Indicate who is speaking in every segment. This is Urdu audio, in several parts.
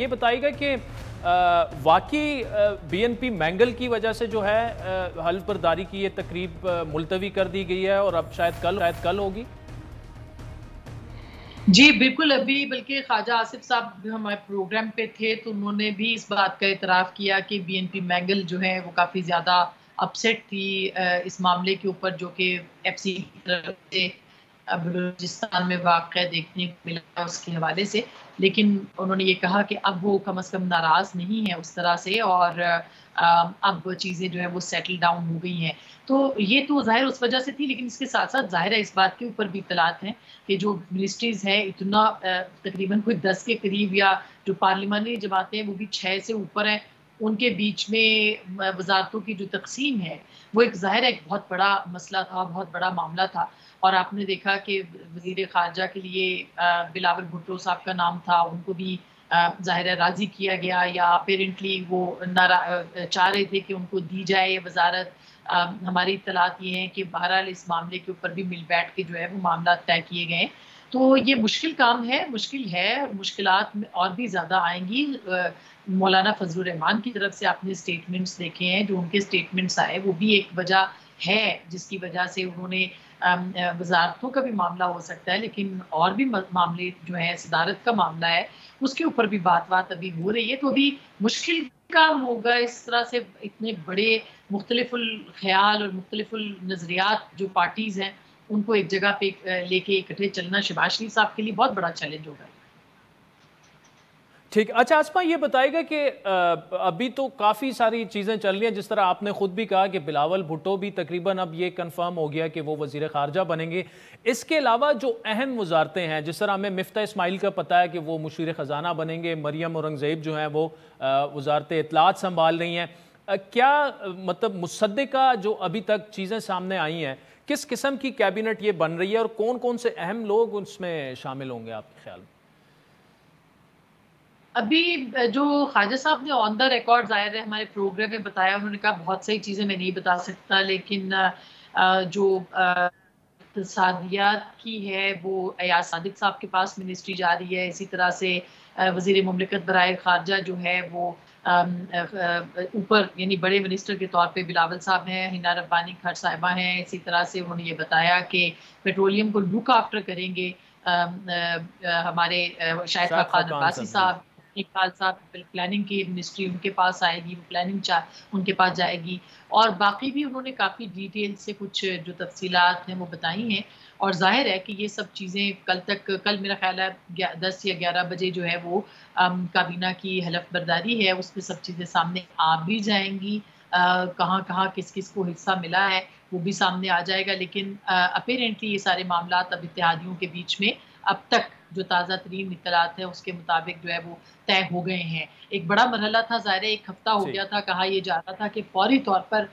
Speaker 1: یہ بتائیے گا کہ واقعی BNP مینگل کی وجہ سے جو ہے حلف برداری کی یہ تقریب ملتوی کر دی گئی ہے اور اب شاید کل ہوگی؟
Speaker 2: جی بالکل، ابھی بلکہ خواجہ آصف صاحب ہمارے پروگرام پہ تھے تو انہوں نے بھی اس بات کا اعتراف کیا کہ BNP مینگل جو ہے وہ کافی زیادہ اپسیٹ تھی اس معاملے کے اوپر، جو کہ FC کی طرف سے بلوچستان میں واقع دیکھنے کو ملا اس کے حوالے سے. لیکن انہوں نے یہ کہا کہ اب وہ کم از کم ناراض نہیں ہے اس طرح سے، اور اب چیزیں جو ہے وہ سیٹل ڈاؤن ہو گئی ہیں. تو یہ تو ظاہر اس وجہ سے تھی، لیکن اس کے ساتھ ساتھ ظاہر ہے اس بات کے اوپر بھی اطلاعات ہیں کہ جو منسٹریز ہیں اتنا تقریباً کوئی 10 کے قریب، یا جو پارلیمانی جماعتیں ہیں وہ بھی 6 سے اوپر ہیں، ان کے بیچ میں وزارتوں کی جو تقسیم ہے وہ ایک ظاہر ایک بہت بڑا مسئلہ تھا، بہت بڑا معاملہ تھا. اور آپ نے دیکھا کہ وزیر خارجہ کے لیے بلاول بھٹو صاحب کا نام تھا، ان کو بھی ظاہر ہے راضی کیا گیا، یا اپیرنٹلی وہ چاہ رہے تھے کہ ان کو دی جائے یہ وزارت. ہماری اطلاعات یہ ہیں کہ بہرحال اس معاملے کے اوپر بھی مل بیٹھ کے جو ہے وہ معاملات طے کیے گئے. تو یہ مشکل کام ہے، مشکلات اور بھی زیادہ آئیں گی. مولانا فضل الرحمان کی طرف سے آپ نے اسٹیٹمنٹس دیکھے ہیں، جو ان کے اسٹیٹمنٹس آئے وہ بھی ایک وجہ ہے جس کی وجہ سے انہوں نے وزارتوں کا بھی معاملہ ہو سکتا ہے، لیکن اور بھی معاملے جو ہے صدارت کا معاملہ ہے اس کے اوپر بھی بات ابھی ہو رہی ہے. تو ابھی مشکل کام ہوگا اس طرح سے اتنے بڑے مختلف الخیال اور مختلف النظریات جو پارٹیز ہیں ان کو ایک جگہ پہ لے کے اکٹھے چلنا شہباز شریف صاحب کے لیے بہت بڑا چیلنج ہوگا.
Speaker 1: ٹھیک. اچھا آسما یہ بتائے گا کہ ابھی تو کافی ساری چیزیں چل رہی ہیں، جس طرح آپ نے خود بھی کہا کہ بلاول بھٹو بھی تقریباً اب یہ کنفرم ہو گیا کہ وہ وزیر خارجہ بنیں گے. اس کے علاوہ جو اہم وزارتیں ہیں، جس طرح ہمیں مفتاح اسماعیل کا پتہ ہے کہ وہ مشیر خزانہ بنیں گے، مریم اورنگزیب جو ہیں وہ وزارت اطلاعات سنبھال رہی ہیں. کیا مطلب مصدقہ جو ابھی تک چیزیں سامنے آئی ہیں، کس قسم کی کیبنٹ یہ بن رہی ہے اور کون کون سے اہم لوگ اس میں شامل ہوں گے آپ کے خیال میں؟
Speaker 2: ابھی جو خواجہ صاحب نے آن دا ریکارڈ ظاہر ہے ہمارے پروگرام میں بتایا، انہوں نے کہا بہت سی چیزیں میں نہیں بتا سکتا، لیکن جو اقتصادیات کی ہے وہ ایاز صادق صاحب کے پاس منسٹری جا رہی ہے. اسی طرح سے وزیر مملکت برائے خارجہ جو ہے وہ اوپر یعنی بڑے منسٹر کے طور پہ بلاول صاحب ہیں، ہنا ربانی کھر صاحبہ ہیں. اسی طرح سے انہوں نے یہ بتایا کہ پیٹرولیم کو لک آفٹر کریں گے ہمارے شاہد خاقان عباسی صاحب. اقبال صاحب پلاننگ کی منسٹری ان کے پاس آئے گی، وہ پلاننگ ان کے پاس جائے گی. اور باقی بھی انہوں نے کافی ڈیٹیل سے کچھ جو تفصیلات ہیں وہ بتائی ہیں. اور ظاہر ہے کہ یہ سب چیزیں کل میرا خیال ہے 10 یا 11 بجے جو ہے وہ کابینہ کی حلف برداری ہے، اس پہ سب چیزیں سامنے آ بھی جائیں گی. کہاں کس کو حصہ ملا ہے وہ بھی سامنے آ جائے گا. لیکن اپیرنٹلی یہ سارے معاملات اب اتحادیوں کے بیچ میں اب تک جو تازہ ترین اطلاعات ہیں اس کے مطابق جو ہے وہ طے ہو گئے ہیں. ایک بڑا مرحلہ تھا، ظاہر 1 ہفتہ ہو گیا تھا، کہا یہ جا رہا تھا کہ فوری طور پر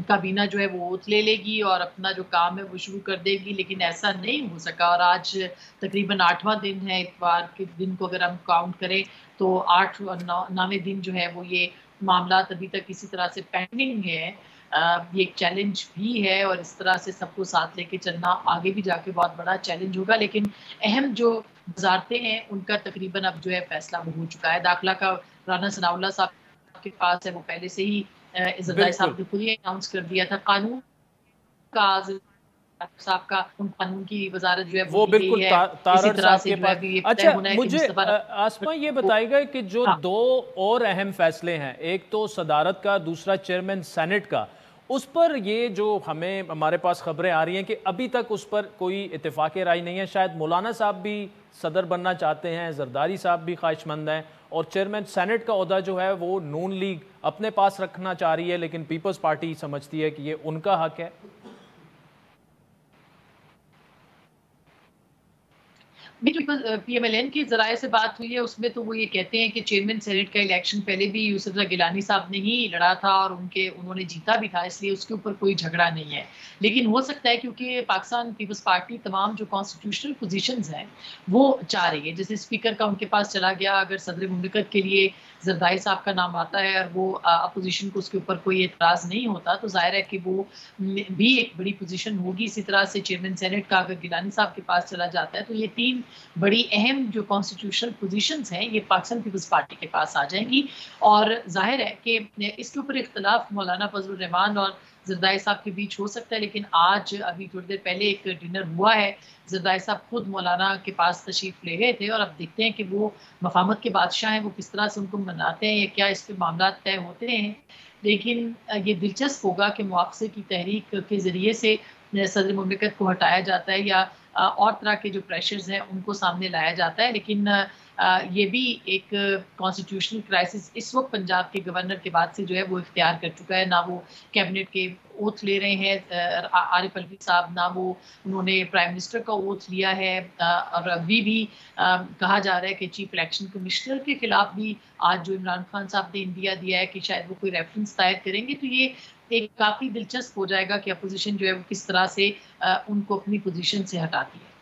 Speaker 2: کابینہ جو ہے وہ اوت لے لے گی اور اپنا جو کام ہے وہ شروع کر دے گی، لیکن ایسا نہیں ہو سکا. اور آج تقریباً 8واں دن ہے، اتوار کے دن کو اگر ہم کاؤنٹ کریں تو 8 اور 9ویں دن جو ہے وہ یہ معاملات ابھی تک اسی طرح سے پینڈنگ ہے. یہ ایک چیلنج بھی ہے اور اس طرح سے سب کو ساتھ لے کے چلنا آگے بھی جا کے بہت بڑا چیلنج ہوگا. لیکن اہم جو وزارتیں ہیں ان کا تقریباً اب جو ہے فیصلہ ہو چکا ہے. داخلہ کا رانا ثناء اللہ صاحب کے پاس ہے، وہ پہلے سے ہی زرداری صاحب نے خود ہی اناؤنس کر دیا تھا. قانون کا صاحب کا قانون کی وزارت جو ہے
Speaker 1: وہ بالکل تارڑ صاحب کے پاس. اچھا مجھے آسما یہ بتائے گا کہ جو 2 اور اہم فیصلے ہیں، ایک تو صدارت کا، دوسرا چیئرمین سینٹ کا، اس پر یہ جو ہمارے پاس خبریں آ رہی ہیں کہ ابھی تک اس پر کوئی اتفاق رائے نہیں ہے. شاید مولانا صاحب بھی صدر بننا چاہتے ہیں، زرداری صاحب بھی خواہش مند ہیں، اور چیئرمین سینٹ کا عہدہ جو ہے وہ نون لیگ اپنے پاس رکھنا چاہ رہی ہے، لیکن پیپلز پارٹی سمجھتی ہے کہ یہ ان کا حق ہے.
Speaker 2: PMLN کی ذرائع سے بات ہوئی ہے، اس میں تو وہ یہ کہتے ہیں کہ چیئرمین سینٹ کا الیکشن پہلے بھی یوسف رضا گیلانی صاحب نے ہی لڑا تھا اور انہوں نے جیتا بھی تھا، اس لیے اس کے اوپر کوئی جھگڑا نہیں ہے. لیکن ہو سکتا ہے کیونکہ پاکستان پیپلز پارٹی تمام جو کانسٹیٹیوشنل پوزیشنز ہیں وہ چاہ رہی ہے. جیسے اسپیکر کا ان کے پاس چلا گیا، اگر صدر مملکت کے لیے زرداری صاحب کا نام آتا ہے اور وہ اپوزیشن کو اس کے اوپر کوئی اعتراض نہیں ہوتا تو ظاہر ہے کہ وہ بھی ایک بڑی پوزیشن ہوگی. اسی طرح سے چیئرمین سینٹ کا اگر گیلانی صاحب کے پاس چلا جاتا ہے تو یہ 3 بڑی اہم جو کانسٹیٹیوشنل پوزیشنز ہیں یہ پاکستان پیپلز پارٹی کے پاس آ جائیں گی. اور ظاہر ہے کہ اس کے اوپر اختلاف مولانا فضل الرحمان اور زرداری صاحب کے بیچ ہو سکتا ہے, لیکن آج ابھی تھوڑی دیر پہلے ایک ڈنر ہوا ہے, زرداری صاحب خود مولانا کے پاس تشریف لے گئے تھے, اور اب دیکھتے ہیں کہ وہ مفاہمت کے بادشاہ ہیں, وہ کس طرح سے ان کو مناتے ہیں یا کیا اس پہ معاملات طے ہوتے ہیں. لیکن یہ دلچسپ ہوگا کہ مواخذے کی تحریک کے ذریعے سے صدر مملکت کو ہٹایا جاتا ہے یا اور طرح کے جو پریشرز ہیں ان کو سامنے لایا جاتا ہے. لیکن یہ بھی ایک کانسٹیٹیوشنل کرائسس اس وقت پنجاب کے گورنر کے بعد سے جو ہے وہ اختیار کر چکا ہے. نہ وہ کیبنٹ کے اوتھ لے رہے ہیں عارف الوی صاحب, نہ وہ انہوں نے پرائم منسٹر کا اوتھ لیا ہے, اور ابھی بھی کہا جا رہا ہے کہ چیف الیکشن کمشنر کے خلاف بھی آج جو عمران خان صاحب نے انڈیا دیا ہے کہ شاید وہ کوئی ریفرنس دائر کریں گے. تو یہ ایک کافی دلچسپ ہو جائے گا کہ اپوزیشن جو ہے وہ کس طرح سے ان کو اپنی پوزیشن سے ہٹاتی ہے.